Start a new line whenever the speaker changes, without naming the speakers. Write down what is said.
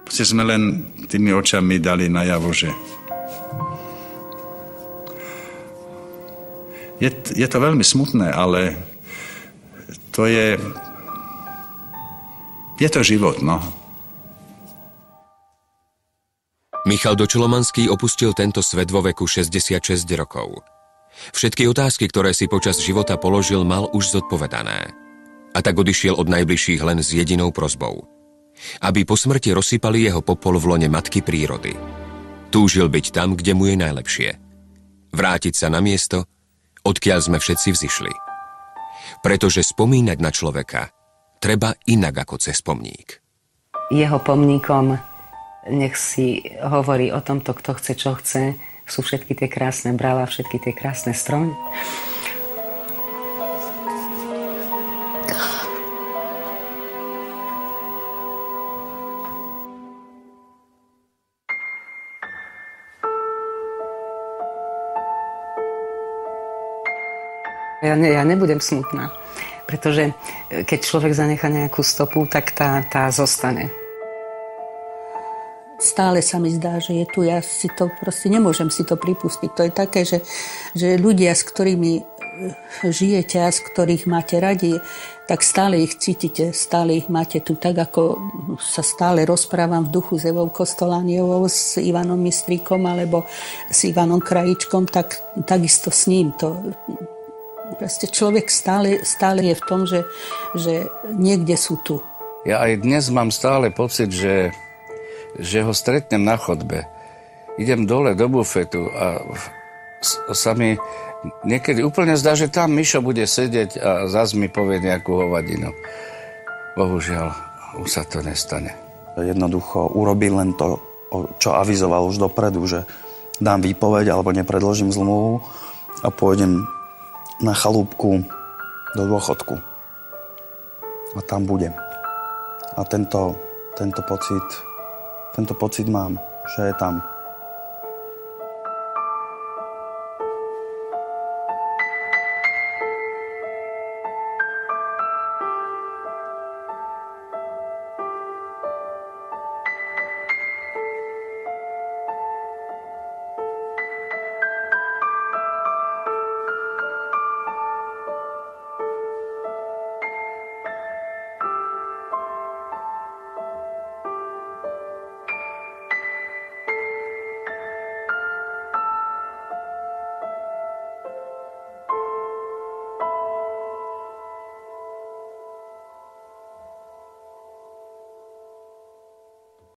Proste sme len tými očami dali najavo, že je to veľmi smutné, ale to je to život, no.
Michal Dočolomanský opustil tento svet vo veku 66 rokov. Všetky otázky, ktoré si počas života položil, mal už zodpovedané. A tak odišiel od najbližších len s jedinou prosbou. Aby po smrti rozsypali jeho popol v lone matky prírody. Túžil byť tam, kde mu je najlepšie. Vrátiť sa na miesto, odkiaľ sme všetci vzišli. Pretože spomínať na človeka treba inak ako cez pomník.
Jeho pomníkom nech si hovorí o tomto, kto chce, čo chce. Sú všetky tie krásne brala, všetky tie krásne stromy. Ja nebudem smutná, pretože keď človek zanechá nejakú stopu, tak tá zostane.
Stále sa mi zdá, že je tu, ja si to proste nemôžem si to pripustiť. To je také, že ľudia, s ktorými žijete a z ktorých máte radi, tak stále ich cítite, stále ich máte tu. Tak ako sa stále rozprávam v duchu s Evou Kostolániovou, s Ivanom Mistríkom alebo s Ivanom Krajíčkom, tak takisto s ním. Proste človek stále je v tom, že niekde sú tu.
Ja aj dnes mám stále pocit, že ho stretnem na chodbe. Idem dole do bufetu a sa mi niekedy úplne zdá, že tam Mišo bude sedieť a zás mi povie nejakú hovadinu. Bohužiaľ, už sa to nestane.
Jednoducho urobil len to, čo avizoval už dopredu, že dám výpoveď alebo nepredložím zmluvu a pôjdem na chalúbku do dôchodku. A tam budem. A tento pocit mám, že je tam.